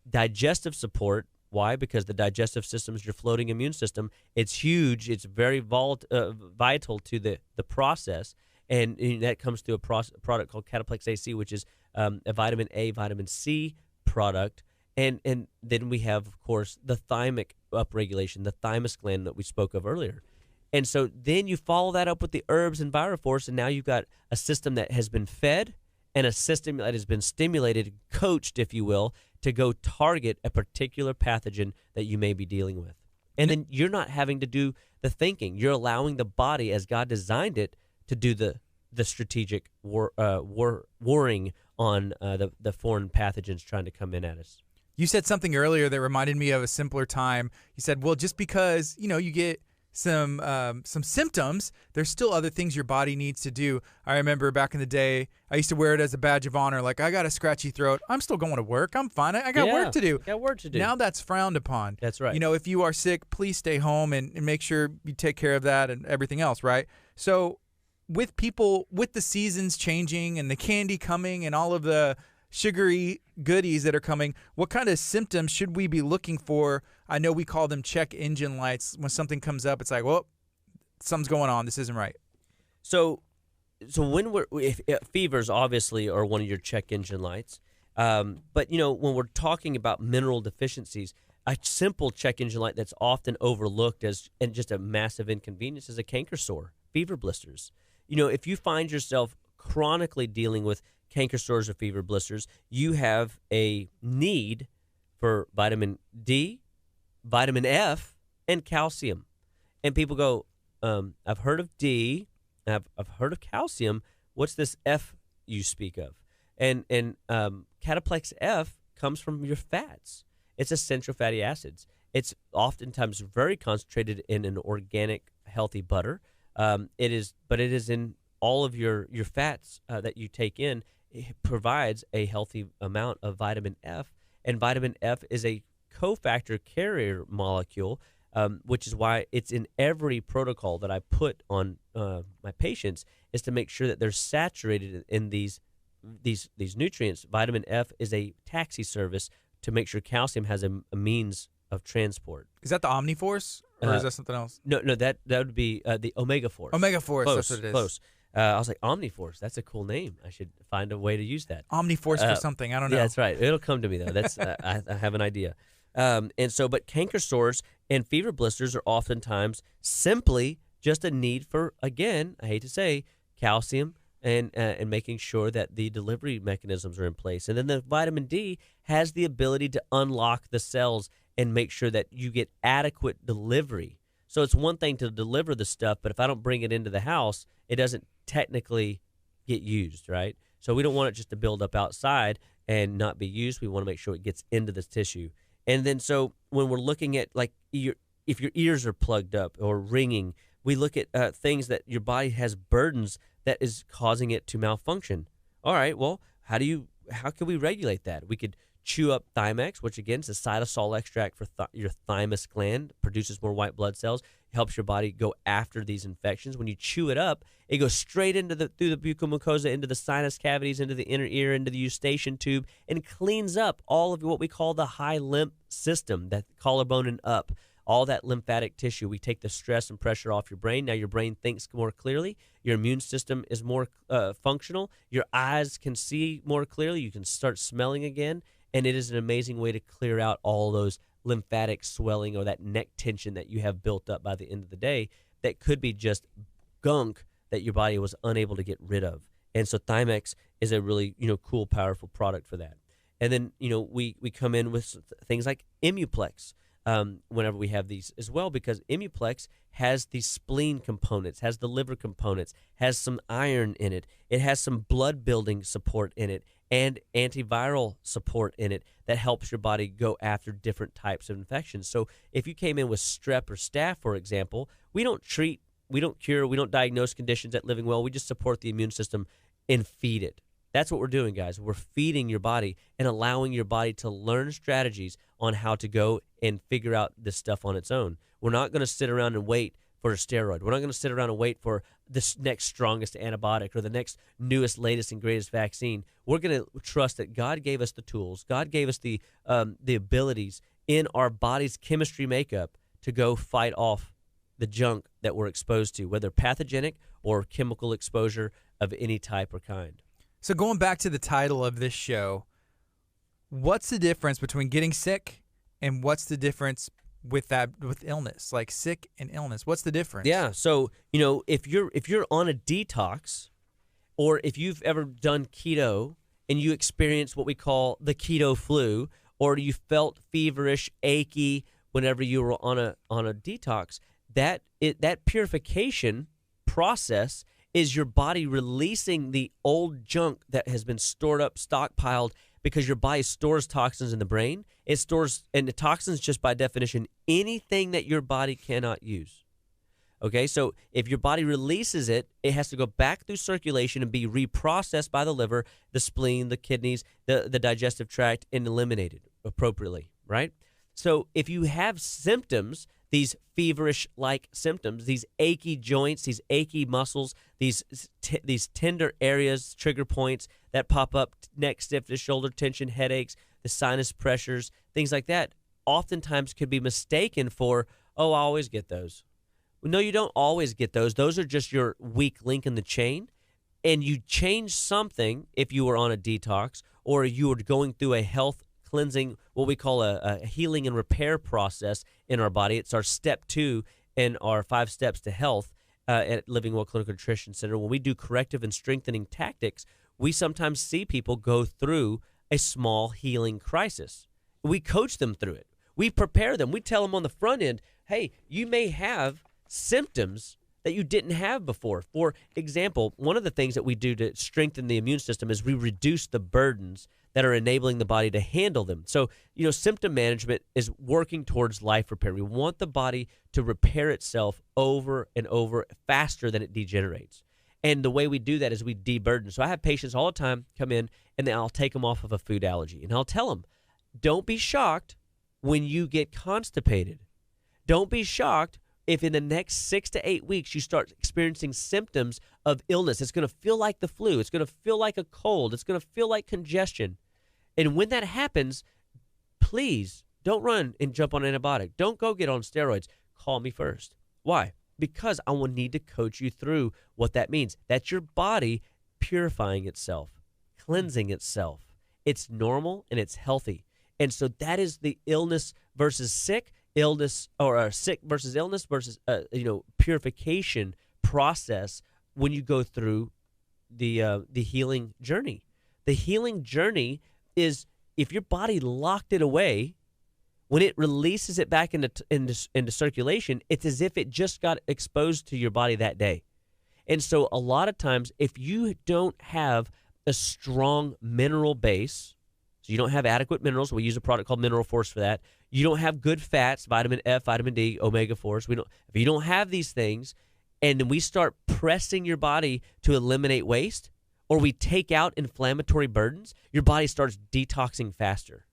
digestive support. Why? Because the digestive system is your floating immune system. It's huge. It's very vital to the process, and that comes through a product called Cataplex AC, which is a vitamin A, vitamin C product. And then we have, of course, the thymic upregulation, the thymus gland that we spoke of earlier. And so then you follow that up with the herbs and Viroforce, and now you've got a system that has been fed and a system that has been stimulated, coached, if you will, to go target a particular pathogen that you may be dealing with. And then you're not having to do the thinking. You're allowing the body, as God designed it, to do the strategic warring on the foreign pathogens trying to come in at us. You said something earlier that reminded me of a simpler time. You said, well, just because, you get some symptoms, there's still other things your body needs to do. I remember back in the day, I used to wear it as a badge of honor. Like, I got a scratchy throat. I'm still going to work. I'm fine. I got work to do. Got work to do. Now that's frowned upon. That's right. If you are sick, please stay home and make sure you take care of that and everything else, right? So with people, with the seasons changing and the candy coming and all of the sugary goodies that are coming, what kind of symptoms should we be looking for? I know we call them check engine lights. When something comes up, it's like, well, something's going on. This isn't right. So when if fevers obviously are one of your check engine lights, but when we're talking about mineral deficiencies, a simple check engine light that's often overlooked and just a massive inconvenience is a canker sore, fever blisters. If you find yourself chronically dealing with canker sores or fever blisters, you have a need for vitamin D, vitamin F and calcium. And people go, I've heard of D, I've heard of calcium. What's this F you speak of? And Cataplex F comes from your fats. It's essential fatty acids. It's oftentimes very concentrated in an organic, healthy butter. It is in all of your fats that you take in. It provides a healthy amount of vitamin F, and vitamin F is a cofactor carrier molecule, which is why it's in every protocol that I put on my patients, is to make sure that they're saturated in these nutrients. Vitamin F is a taxi service to make sure calcium has a means of transport. Is that the Omniforce, or is that something else? No, that would be the Omega Force. Omega Force, close, that's what it is. Close. I was like, Omniforce, that's a cool name. I should find a way to use that. Omniforce for something, I don't know. Yeah, that's right. It'll come to me, though. That's I have an idea. But canker sores and fever blisters are oftentimes simply just a need for, again, I hate to say, calcium and making sure that the delivery mechanisms are in place. And then the vitamin D has the ability to unlock the cells and make sure that you get adequate delivery. So it's one thing to deliver the stuff, but if I don't bring it into the house, it doesn't technically get used, right? So we don't want it just to build up outside and not be used. We want to make sure it gets into this tissue. And then so when we're looking at, like, if your ears are plugged up or ringing, we look at things that your body has burdens that is causing it to malfunction. All right, well, how can we regulate that? We could chew up Thymex, which again is a cytosol extract for your thymus gland, produces more white blood cells, helps your body go after these infections. When you chew it up, it goes straight through the buccal mucosa, into the sinus cavities, into the inner ear, into the eustachian tube, and cleans up all of what we call the high lymph system, that collarbone and up. All that lymphatic tissue. We take the stress and pressure off your brain. Now your brain thinks more clearly. Your immune system is more functional. Your eyes can see more clearly. You can start smelling again. And it is an amazing way to clear out all those lymphatic swelling or that neck tension that you have built up by the end of the day that could be just gunk that your body was unable to get rid of. And so Thymex is a really, cool, powerful product for that. And then, we come in with things like Immuplex. Whenever we have these as well, because Immuplex has the spleen components, has the liver components, has some iron in it. It has some blood building support in it and antiviral support in it that helps your body go after different types of infections. So if you came in with strep or staph, for example, we don't treat, we don't cure, we don't diagnose conditions at Living Well. We just support the immune system and feed it. That's what we're doing, guys. We're feeding your body and allowing your body to learn strategies on how to go and figure out this stuff on its own. We're not going to sit around and wait for a steroid. We're not going to sit around and wait for the next strongest antibiotic or the next newest, latest, and greatest vaccine. We're going to trust that God gave us the tools. God gave us the abilities in our body's chemistry makeup to go fight off the junk that we're exposed to, whether pathogenic or chemical exposure of any type or kind. So going back to the title of this show, what's the difference between getting sick and what's the difference with illness? Like sick and illness, what's the difference? Yeah, so if you're on a detox, or if you've ever done keto and you experience what we call the keto flu, or you felt feverish, achy whenever you were on a detox, that purification process is your body releasing the old junk that has been stored up, stockpiled, because your body stores toxins in the brain. It stores, and the toxins, just by definition, anything that your body cannot use. Okay, so if your body releases it, it has to go back through circulation and be reprocessed by the liver, the spleen, the kidneys, the digestive tract, and eliminated appropriately, right? So if you have symptoms, these feverish-like symptoms, these achy joints, these achy muscles, these tender areas, trigger points that pop up, neck stiffness, shoulder tension, headaches, the sinus pressures, things like that, oftentimes could be mistaken for, I always get those. No, you don't always get those. Those are just your weak link in the chain. And you change something if you were on a detox or you were going through a health cleansing, what we call a healing and repair process in our body. It's our step 2 in our 5 steps to health at Living Well Clinical Nutrition Center. When we do corrective and strengthening tactics, we sometimes see people go through a small healing crisis. We coach them through it. We prepare them. We tell them on the front end, hey, you may have symptoms that you didn't have before. For example, one of the things that we do to strengthen the immune system is we reduce the burdens that are enabling the body to handle them. So, symptom management is working towards life repair. We want the body to repair itself over and over faster than it degenerates. And the way we do that is we deburden. So I have patients all the time come in, and then I'll take them off of a food allergy. And I'll tell them, don't be shocked when you get constipated. Don't be shocked if in the next 6 to 8 weeks you start experiencing symptoms of illness. It's going to feel like the flu. It's going to feel like a cold. It's going to feel like congestion. And when that happens, please don't run and jump on an antibiotic. Don't go get on steroids. Call me first. Why? Because I will need to coach you through what that means. That's your body purifying itself, cleansing itself. It's normal and it's healthy. And so that is the illness versus sick, illness or sick versus illness versus purification process when you go through the healing journey. The healing journey is if your body locked it away, when it releases it back into circulation, it's as if it just got exposed to your body that day. And so a lot of times, if you don't have a strong mineral base, so you don't have adequate minerals, we use a product called Mineral Force for that. You don't have good fats, vitamin F, vitamin D, omega-4s. If you don't have these things, and then we start pressing your body to eliminate waste, or we take out inflammatory burdens, your body starts detoxing faster.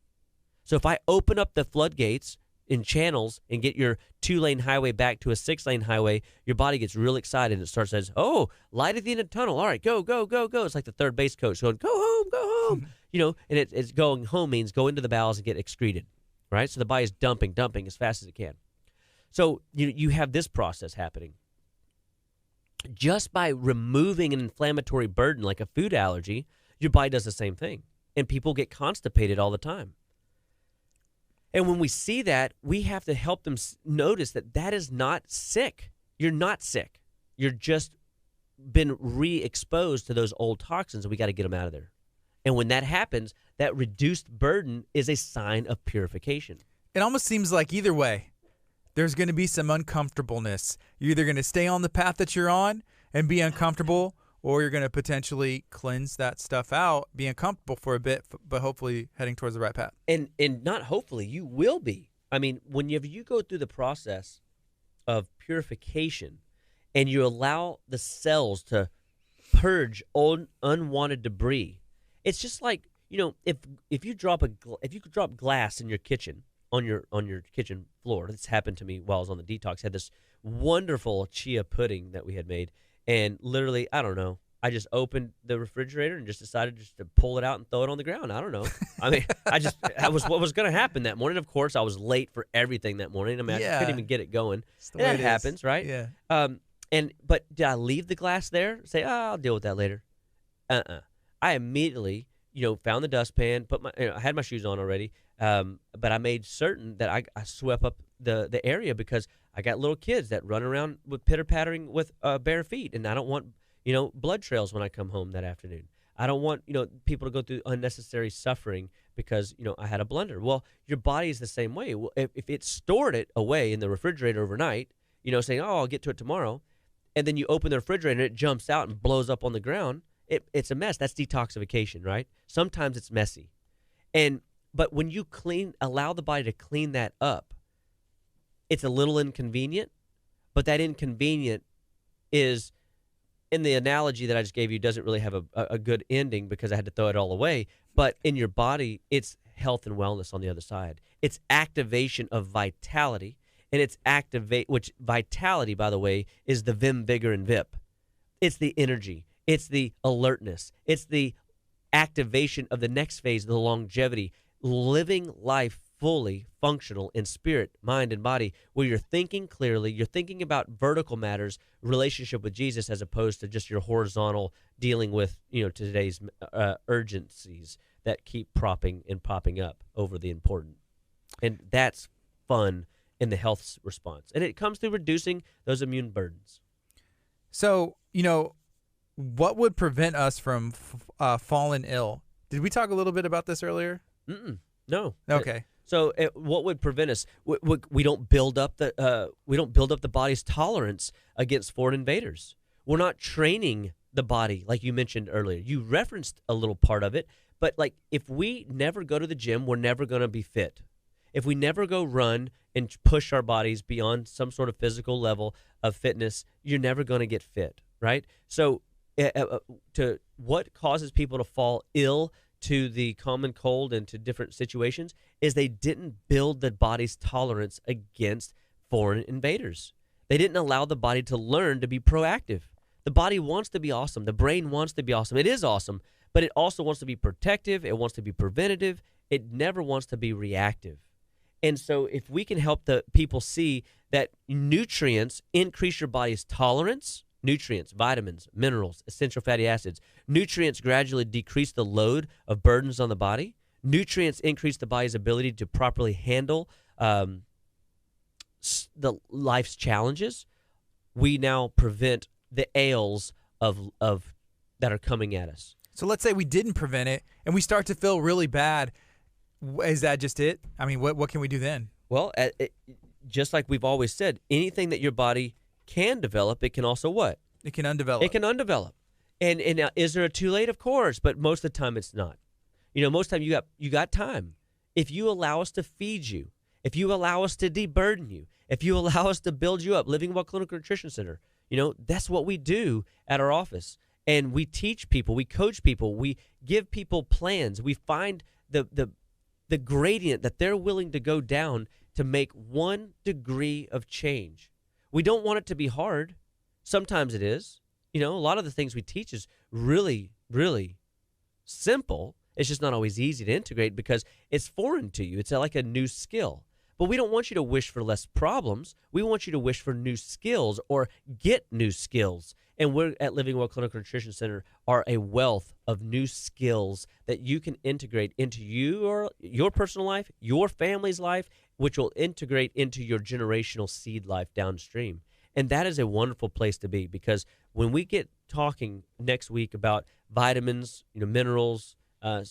So if I open up the floodgates in channels and get your 2-lane highway back to a 6-lane highway, your body gets real excited and it starts says, oh, light at the end of the tunnel. All right, go, go, go, go. It's like the third base coach going, go home, go home. And it's going home means go into the bowels and get excreted, right? So the body's dumping as fast as it can. So you have this process happening. Just by removing an inflammatory burden like a food allergy, your body does the same thing. And people get constipated all the time. And when we see that, we have to help them notice that that is not sick. You're not sick. You're just been re-exposed to those old toxins, and we got to get them out of there. And when that happens, that reduced burden is a sign of purification. It almost seems like either way, there's going to be some uncomfortableness. You're either going to stay on the path that you're on and be uncomfortable, or you're going to potentially cleanse that stuff out, be uncomfortable for a bit, but hopefully heading towards the right path. And not hopefully, you will be. I mean, whenever you go through the process of purification and you allow the cells to purge old unwanted debris, it's just like, if you drop glass in your kitchen on your kitchen floor. This happened to me while I was on the detox. I had this wonderful chia pudding that we had made. And literally, I don't know, I just opened the refrigerator and just decided just to pull it out and throw it on the ground. I don't know. I mean, that was what was going to happen that morning. Of course, I was late for everything that morning. I mean, I couldn't even get it going. And that happens, right? Yeah. But did I leave the glass there? Say, I'll deal with that later. I immediately, found the dustpan, I had my shoes on already, but I made certain that I swept up the area because I got little kids that run around with pitter-pattering with bare feet, and I don't want, blood trails when I come home that afternoon. I don't want, people to go through unnecessary suffering because, I had a blunder. Well, your body is the same way. Well, if it stored it away in the refrigerator overnight, saying, I'll get to it tomorrow, and then you open the refrigerator and it jumps out and blows up on the ground, it's a mess. That's detoxification, right? Sometimes it's messy. But when you allow the body to clean that up, it's a little inconvenient, but that inconvenient is, in the analogy that I just gave you, doesn't really have a good ending because I had to throw it all away. But in your body, it's health and wellness on the other side. It's activation of vitality, and it's which vitality, by the way, is the vim, vigor, and vip. It's the energy. It's the alertness. It's the activation of the next phase, the longevity, living life fully functional in spirit, mind, and body, where you're thinking clearly, you're thinking about vertical matters, relationship with Jesus, as opposed to just your horizontal dealing with, today's urgencies that keep popping up over the important. And that's fun in the health response. And it comes through reducing those immune burdens. So, what would prevent us from falling ill? Did we talk a little bit about this earlier? No. Okay. So what would prevent us? We don't build up the body's tolerance against foreign invaders. We're not training the body like you mentioned earlier. You referenced a little part of it, but like if we never go to the gym, we're never going to be fit. If we never go run and push our bodies beyond some sort of physical level of fitness, you're never going to get fit, right? So to what causes people to fall ill to the common cold and to different situations is they didn't build the body's tolerance against foreign invaders. They didn't allow the body to learn to be proactive. The body wants to be awesome. The brain wants to be awesome. It is awesome, but it also wants to be protective. It wants to be preventative. It never wants to be reactive. And so if we can help the people see that nutrients increase your body's tolerance, nutrients, vitamins, minerals, essential fatty acids, nutrients gradually decrease the load of burdens on the body. Nutrients increase the body's ability to properly handle the life's challenges. We now prevent the ails of that are coming at us. So let's say we didn't prevent it and we start to feel really bad. Is that just it? I mean, what can we do then? Well, just like we've always said, anything that your body can develop, it can also what? It can undevelop. It can undevelop. And now, is there a too late? Of course, but most of the time it's not. You know, most of the time you got time. If you allow us to feed you, if you allow us to deburden you, if you allow us to build you up, Living Well Clinical Nutrition Center, you know, that's what we do at our office. And we teach people, we coach people, we give people plans. We find the gradient that they're willing to go down to make 1 degree of change. We don't want it to be hard. Sometimes it is. You know, a lot of the things we teach is really, really simple. It's just not always easy to integrate because it's foreign to you. It's like a new skill. But we don't want you to wish for less problems. We want you to wish for new skills or get new skills. And we're at Living Well Clinical Nutrition Center are a wealth of new skills that you can integrate into your personal life, your family's life, which will integrate into your generational seed life downstream. And that is a wonderful place to be because when we get talking next week about vitamins, you know, minerals,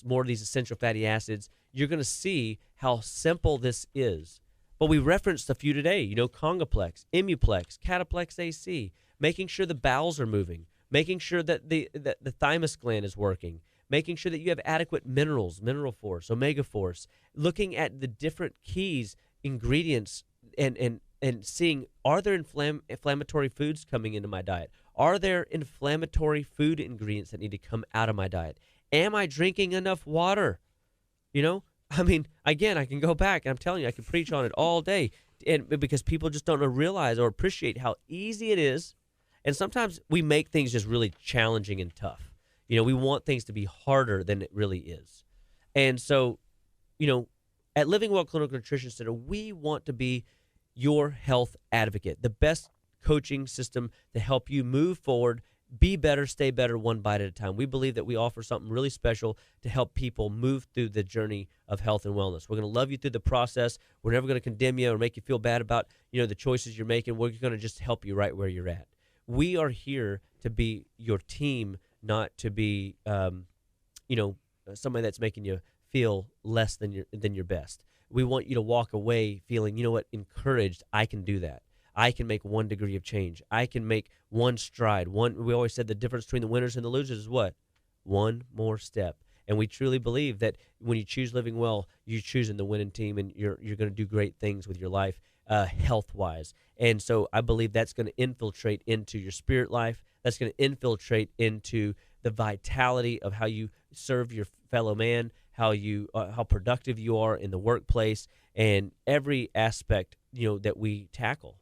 more of these essential fatty acids, you're going to see how simple this is. But we referenced a few today, you know, Congoplex, Imuplex, Cataplex AC, making sure the bowels are moving, making sure that the thymus gland is working, making sure that you have adequate minerals, mineral force, omega force, looking at the different keys, ingredients, and seeing, are there inflammatory foods coming into my diet? Are there inflammatory food ingredients that need to come out of my diet? Am I drinking enough water? You know, I mean, again, I can go back, and I'm telling you, I can preach on it all day, and because people just don't realize or appreciate how easy it is. And sometimes we make things just really challenging and tough. You know, we want things to be harder than it really is. And so, you know, at Living Well Clinical Nutrition Center, we want to be your health advocate, the best coaching system to help you move forward, be better, stay better, one bite at a time. We believe that we offer something really special to help people move through the journey of health and wellness. We're going to love you through the process. We're never going to condemn you or make you feel bad about, you know, the choices you're making. We're going to just help you right where you're at. We are here to be your team, not to be, you know, somebody that's making you feel less than your best. We want you to walk away feeling, you know what, encouraged. I can do that. I can make 1 degree of change. I can make 1 stride. We always said the difference between the winners and the losers is what? 1 more step. And we truly believe that when you choose living well, you're choosing the winning team, and you're going to do great things with your life, health-wise. And so I believe that's going to infiltrate into your spirit life. That's going to infiltrate into the vitality of how you serve your fellow man, how productive you are in the workplace, and every aspect, you know, that we tackle.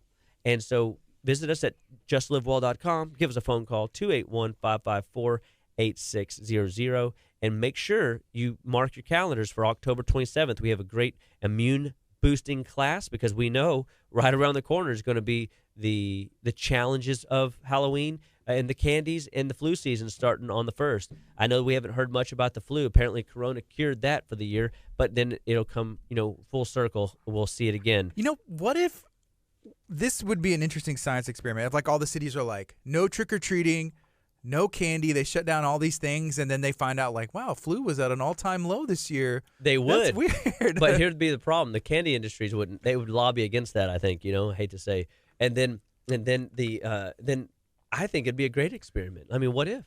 And so visit us at justlivewell.com. Give us a phone call, 281-554-8600, and make sure you mark your calendars for October 27th. We have a great immune boosting class because we know right around the corner is going to be the challenges of Halloween and the candies and the flu season starting on the 1st. I know we haven't heard much about the flu. Apparently Corona cured that for the year, but then it'll come, you know, full circle. We'll see it again. You know, what if this would be an interesting science experiment? If like all the cities are like, no trick-or-treating, no candy. They shut down all these things, and then they find out like, wow, flu was at an all-time low this year. They would. That's weird. But here'd be the problem: the candy industries wouldn't. They would lobby against that. I think. I hate to say. And then I think it'd be a great experiment. I mean, what if?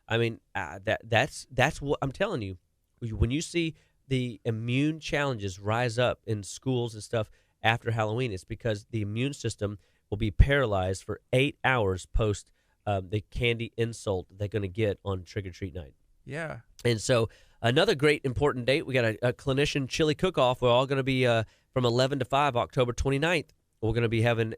I mean, that's what I'm telling you. When you see the immune challenges rise up in schools and stuff after Halloween, it's because the immune system will be paralyzed for 8 hours post the candy insult they're going to get on trick-or-treat night. Yeah. And so another great important date, we got a clinician chili cook-off. We're all going to be from 11 to 5, October 29th. We're going to be having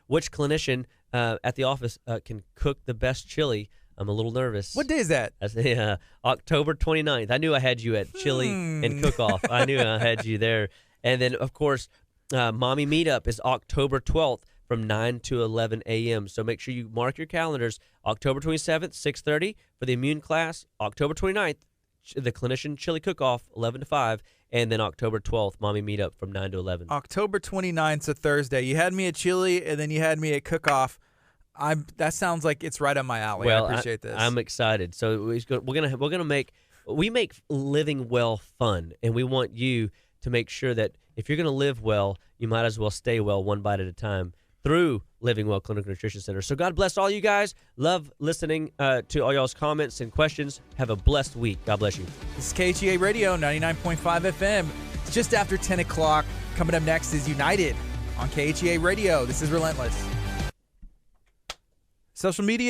which clinician at the office can cook the best chili. I'm a little nervous. What day is that? That's October 29th. I knew I had you at chili and cook-off. I knew I had you there. And then, of course, Mommy Meetup is October 12th from 9 to 11 a.m. So make sure you mark your calendars. October 27th, 6:30 for the immune class. October 29th, the clinician chili cook-off, 11 to 5. And then October 12th, Mommy Meetup from 9 to 11. October 29th is a Thursday. You had me at chili, and then you had me at cook-off. That sounds like it's right up my alley. Well, I appreciate this. I'm excited. So we make living well fun, and we want you to make sure that if you're going to live well, you might as well stay well one bite at a time through Living Well Clinical Nutrition Center. So God bless all you guys. Love listening to all y'all's comments and questions. Have a blessed week. God bless you. This is KHEA Radio, 99.5 FM. It's just after 10 o'clock. Coming up next is United on KHEA Radio. This is Relentless. Social media.